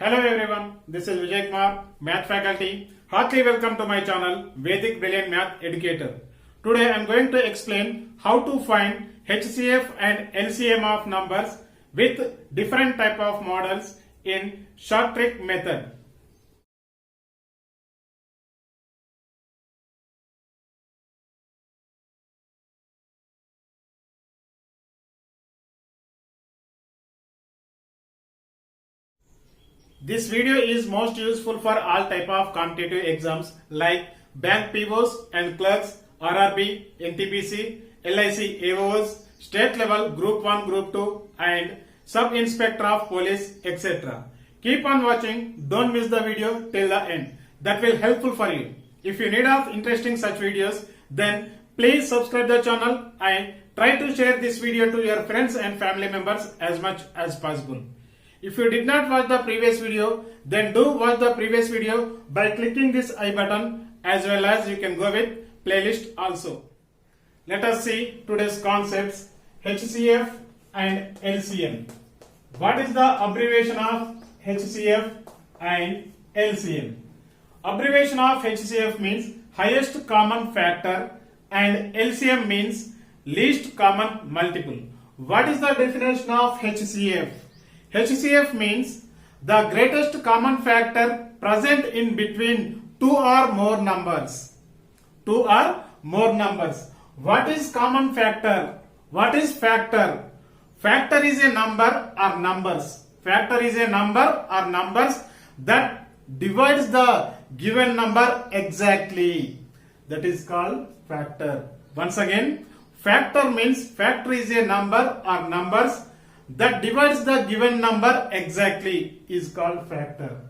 Hello everyone, this is Vijay Kumar, Math faculty. Heartily welcome to my channel, Vedic Brilliant Math Educator. Today I am going to explain how to find HCF and LCM of numbers with different type of models in short trick method. This video is most useful for all type of competitive exams like bank POs and clerks, RRB, NTPC, LIC AOs, state level group 1, group 2 and sub-inspector of police etc. Keep on watching, don't miss the video till the end. That will helpful for you. If you need of interesting such videos, then please subscribe the channel and try to share this video to your friends and family members as much as possible. If you did not watch the previous video, then do watch the previous video by clicking this I button, as well as you can go with playlist also. Let us see today's concepts HCF and LCM. What is the abbreviation of HCF and LCM? Abbreviation of HCF means highest common factor and LCM means least common multiple. What is the definition of HCF? HCF means the greatest common factor present in between two or more numbers. Two or more numbers. What is common factor? What is factor? Factor is a number or numbers. Factor is a number or numbers that divides the given number exactly. That is called factor. Once again, factor means factor is a number or numbers that divides the given number exactly is called factor.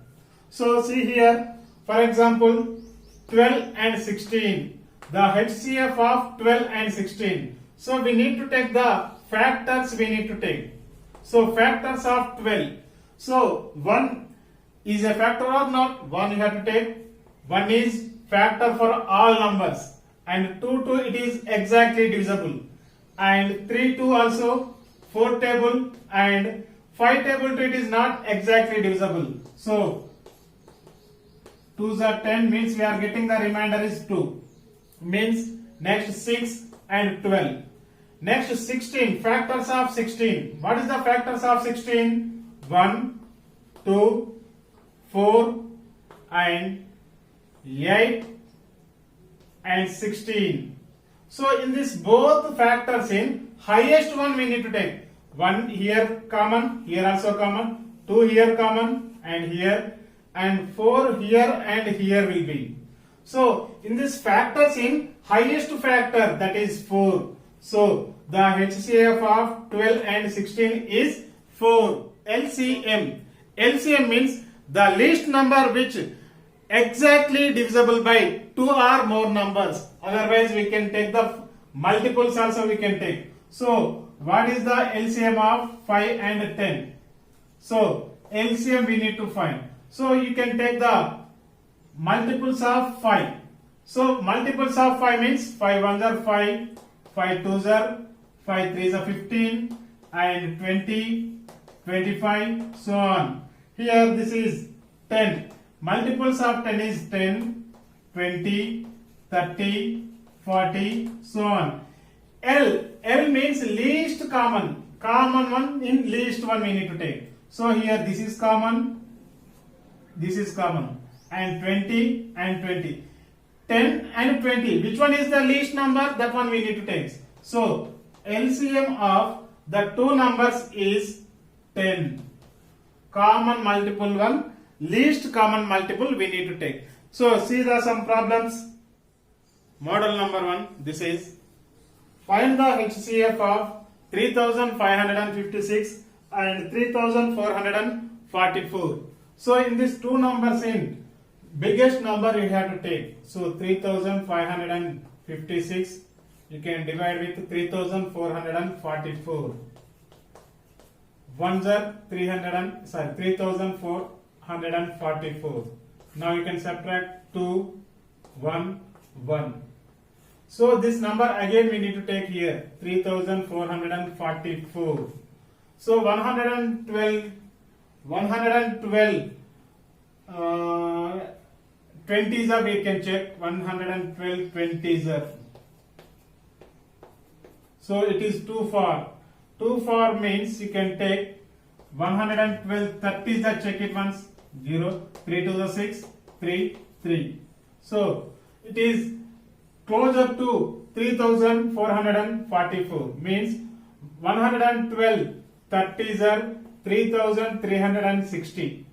So see here, for example, 12 and 16, the HCF of 12 and 16. So we need to take the factors we need to take. So factors of 12. So 1 is a factor or not? 1 you have to take. 1 is factor for all numbers. And 2 it is exactly divisible. And 3 also. 4 table and 5 table to it is not exactly divisible. So 2s are 10 means we are getting the remainder is 2. Means next 6 and 12. Next 16, factors of 16. What is the factors of 16? 1, 2, 4 and 8 and 16. So in this both factors in highest one we need to take. 1 here common, here also common, 2 here common and here, and 4 here and here will be. So in this factors in highest factor, that is 4. So the HCF of 12 and 16 is 4. LCM. LCM means the least number which exactly divisible by 2 or more numbers. Otherwise we can take the multiples also we can take. So what is the LCM of 5 and 10? So LCM we need to find. So you can take the multiples of 5. So multiples of 5 means 5 1s are 5, 5 2s are 5 3s are 15 and 20, 25 so on. Here this is 10. Multiples of 10 is 10, 20, 30, 40 so on. L means least common. Common one in least one we need to take. So here this is common, and 20 and 20. 10 and 20. Which one is the least number? That one we need to take. So LCM of the two numbers is 10. Common multiple one, least common multiple we need to take. So see the some problems. Model number 1, this is find the HCF of 3556 and 3444. So in these two numbers in biggest number you have to take. So 3556 you can divide with 3444. Ones are 3444. Now you can subtract 2, 1, 1. So this number again we need to take here 3444. So 112 20s are we can check 112 20s are. So it is too far. Too far means you can take 112 30s are check it once 0 3 to the 6 3 3. So it is closer to 3444 means 112 30s are 3360.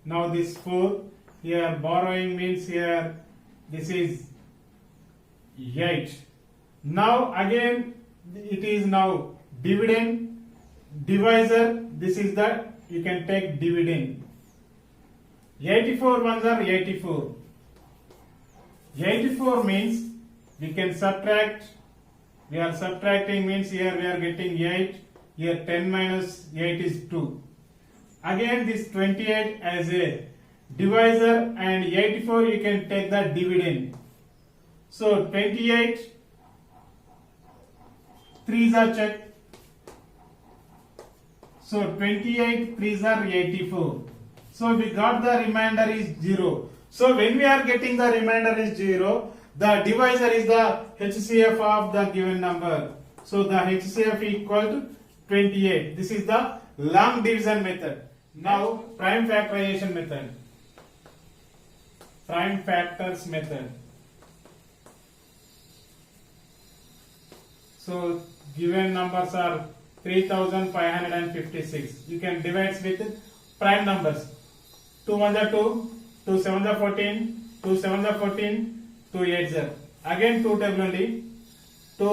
Now this 4 here borrowing means here this is 8. Now again it is now dividend divisor, this is the you can take dividend. 84 ones are 84. 84 means we can subtract, we are subtracting means here we are getting 8, here 10 minus 8 is 2. Again this 28 as a divisor and 84 you can take the dividend. So 28 3s are checked. So 28 3s are 84. So we got the remainder is 0. So when we are getting the remainder is 0, the divisor is the HCF of the given number. So the HCF equal to 28. This is the long division method. Now prime factorization method. Prime factors method. So given numbers are 3556. You can divide with prime numbers. 2 1s are 2, 2 7s are 14, 2 7s are 14, 2 8s are. Again 2 table only. 2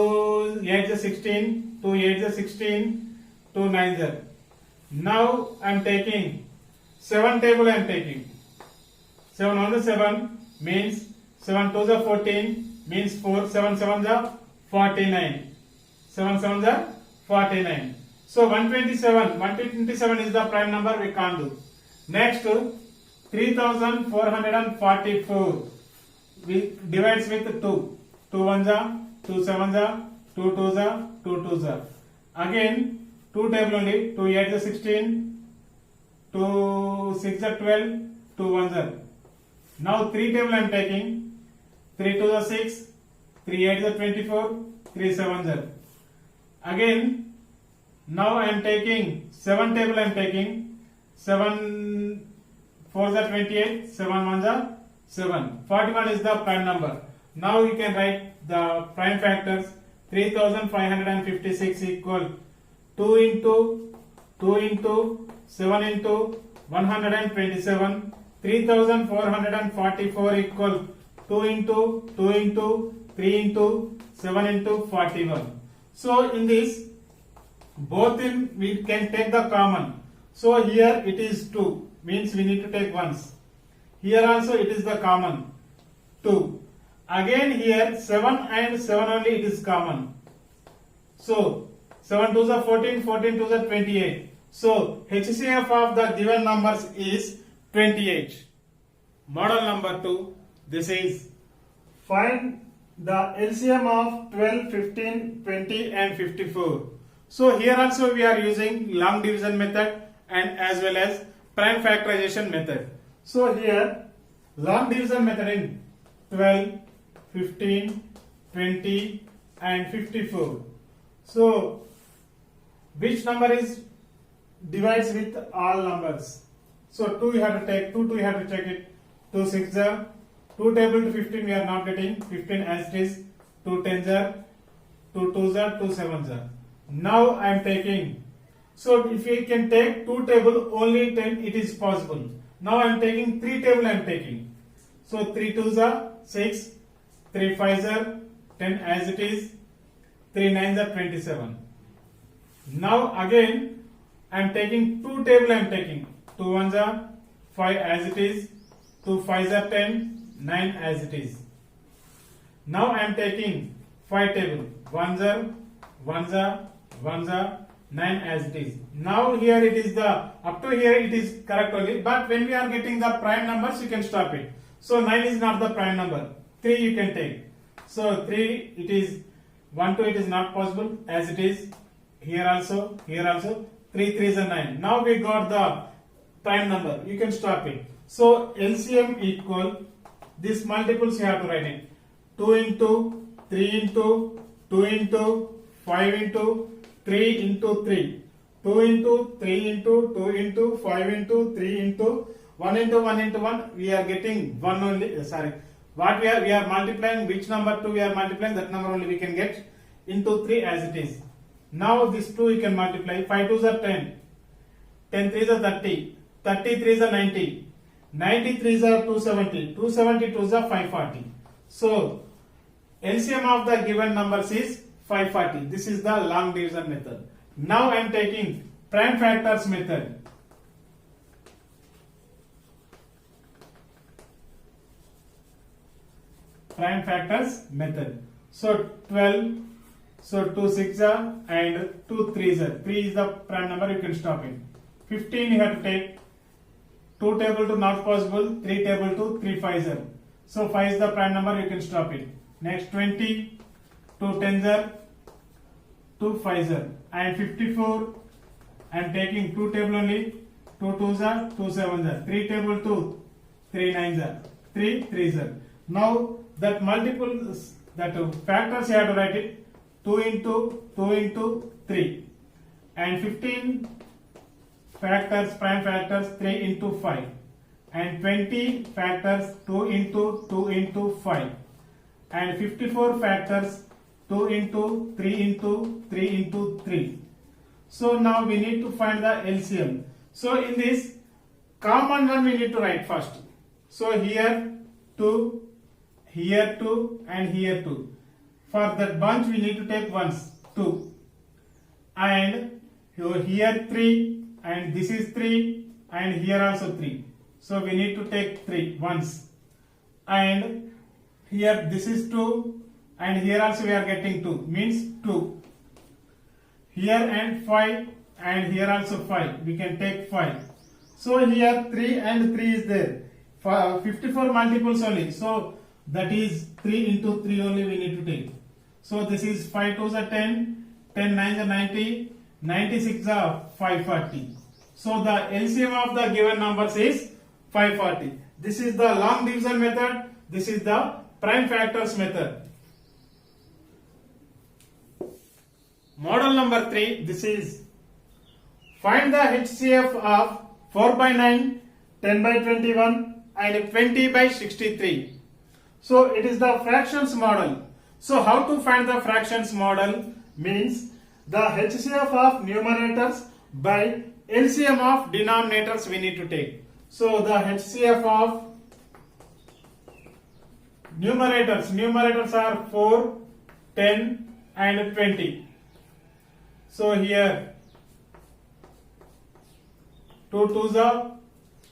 8s are 16, 2 8s are 16, 2 9s are. Now I am taking 7 table I am taking. 7 1s are 7 means 7 2s are 14 means 4, 7 7s are 49. 7 7s are 49. So 127 is the prime number, we can't do. Next 3444 we divides with 2. 2 1s are 2 7s are 2 2s are 2 2s are. Again 2 table only. 2 8s are 16, 2 6 are 12, 2 1s are. Now 3 table I am taking. 3 2s are 6, 3 8s are 24, 3 7s are. Again now I am taking 7 table I am taking. 7 4s are 28, 7 1s are 7. 41 is the prime number. Now you can write the prime factors. 3556 equal 2 into 7 into 127. 3444 equal 2 into 3 into 7 into 41. So in this both in we can take the common. So here it is 2 means we need to take ones. Here also it is the common 2. Again here 7 and 7 only it is common. So 7 2s are 14, 14 2s are 28. So HCF of the given numbers is 28. Model number 2. This is find the LCM of 12, 15, 20 and 54. So here also we are using long division method and as well as prime factorization method. So here long division method in 12, 15, 20 and 54. So which number is divides with all numbers? So 2 you have to take, 2 you have to check it. 2 6 are 2 table to 15 we are not getting 15 as it is. 2 10s are 2 2s are 2 7s are. Now I am taking, so if we can take 2 table only 10 it is possible. Now I am taking 3 table I am taking. So 3 2s are 6, 3 5s are 10 as it is, 3 9s are 27. Now again I am taking 2 table I am taking. 2 1s are 5 as it is, 2 5s are 10, 9 as it is. Now I am taking 5 table. 1s are 9 as it is. Now here it is the up to here it is correct only, but when we are getting the prime numbers you can stop it. So 9 is not the prime number. 3 you can take. So 3 it is 1 2 it is not possible as it is. Here also 3 3s are 9. Now we got the prime number. You can stop it. So LCM equal, this multiples you have to write it. 2 into 3 into 2 into 5 into 3 into 3. 2 into 3 into 2 into 5 into 3 into 1 into 1 into 1. We are getting 1 only. Sorry. What we are multiplying, which number 2 we are multiplying, that number only we can get into 3 as it is. Now this 2 you can multiply. 5 2s are 10. 10 3s are 30. 30 3s are 90. 90 3s are 270. 270 2s are 540. So LCM of the given numbers is 540. This is the long division method. Now I am taking prime factors method. Prime factors method. So 12, so 2 6s and 2 3s. 3 is the prime number, you can stop it. 15 you have to take. 2 table to not possible, 3 table to 3 5s. So 5 is the prime number, you can stop it. Next 20, 2 10s, 2 5s, and 54 I am taking 2 table only, 2 2s, 2 7s, 3 table 2, 3 9s, 3 3s. Now that multiples, that factors you have to write it, 2 into 2 into 3, and 15 factors, prime factors 3 into 5, and 20 factors 2 into 2 into 5, and 54 factors 2 into 3 into 3 into 3. So now we need to find the LCM. So in this, common one we need to write first. So here 2, here 2 and here 2. For that bunch we need to take ones, 2, and here 3, and this is 3, and here also 3. So we need to take 3 ones, and here this is 2, and here also we are getting 2, means 2. Here and 5, and here also 5, we can take 5. So here 3 and 3 is there. 54 multiples only, so that is 3 into 3 only we need to take. So this is 5 2s are 10, 10 9s are 90, 96 are 540. So the LCM of the given numbers is 540. This is the long division method. This is the prime factors method. Model number 3, this is find the HCF of 4 by 9, 10 by 21 and 20 by 63. So it is the fractions model. So how to find the fractions model means the HCF of numerators by LCM of denominators we need to take. So the HCF of numerators are 4, 10 and 20. So here 2 2s are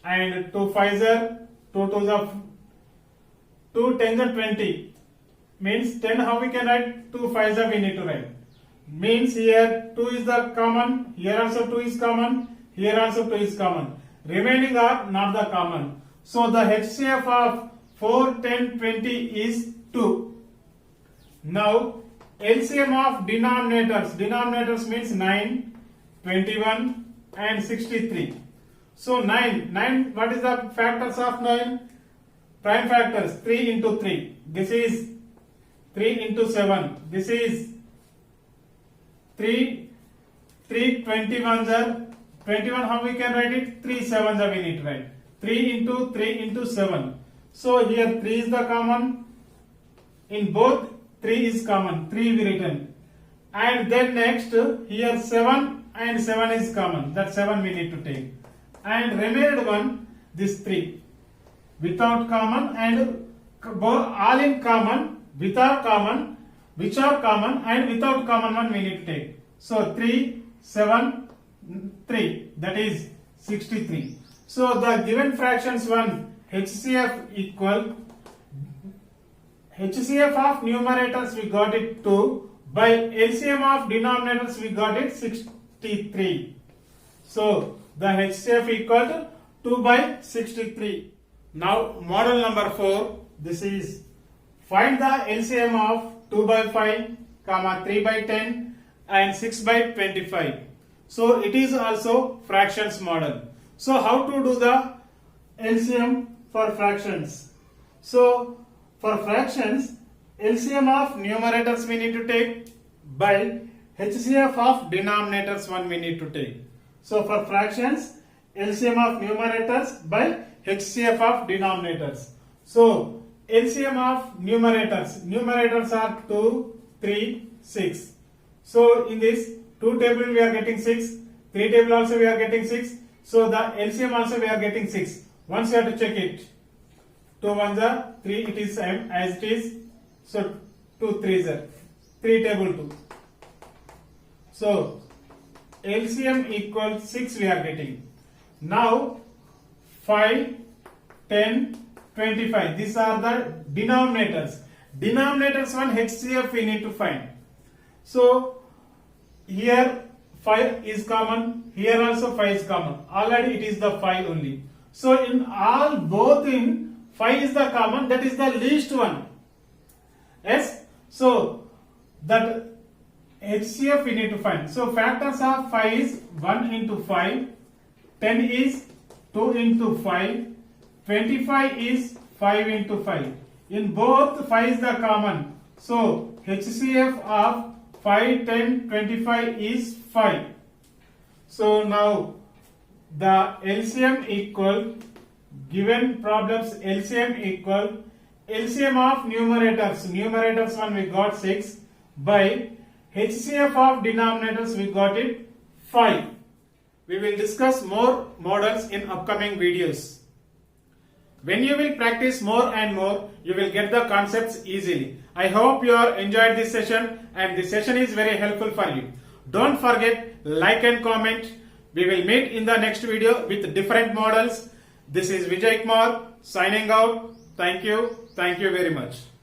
and 2 5s are, 2 2s are 2 10s are 20. Means 10 how we can write, 2 5s are we need to write. Means here 2 is the common, here also 2 is common, here also 2 is common. Remaining are not the common. So the HCF of 4, 10, 20 is 2. Now LCM of denominators means 9, 21 and 63. So 9, what is the factors of 9? Prime factors, 3 into 3. This is 3 into 7. This is 3 21s are 21. How we can write it? 3 7s are we need to write. 3 into 7. So here 3 is the common. In both 3 is common. 3 we written. And then next here 7 and 7 is common. That 7 we need to take. And remaining one, this 3. Without common and all in common, without common, which are common, and without common one we need to take. So 3, 7, 3, that is 63. So the given fractions one, HCF equal, HCF of numerators we got it 2, by LCM of denominators we got it 63. So the HCF equal to 2 by 63. Now model number 4, this is find the LCM of 2 by 5, 3 by 10 and 6 by 25. So it is also fractions model. So how to do the LCM for fractions. So for fractions, LCM of numerators we need to take by HCF of denominators one we need to take. So for fractions, LCM of numerators by HCF of denominators. So LCM of numerators are 2, 3, 6. So in this 2 table we are getting 6, 3 table also we are getting 6. So the LCM also we are getting 6. Once you have to check it. 2 1s are 3, it is as it is. So 2 3s are 3 table 2. So LCM equals 6 we are getting. Now 5, 10, 25. These are the denominators. Denominators one HCF we need to find. So here 5 is common. Here also 5 is common. Already it is the 5 only. So in all both in 5 is the common. That is the least one. Yes. So that HCF we need to find. So factors of 5 is 1 into 5. 10 is 2 into 5. 25 is 5 into 5. In both 5 is the common. So HCF of 5, 10, 25 is 5. So now the LCM equal, given problems LCM equal, LCM of numerators one we got 6 by HCF of denominators we got it 5. We will discuss more models in upcoming videos. When you will practice more and more, you will get the concepts easily. I hope you are enjoyed this session and this session is very helpful for you. Don't forget, like and comment. We will meet in the next video with different models. This is Vijay Kumar signing out. Thank you. Thank you very much.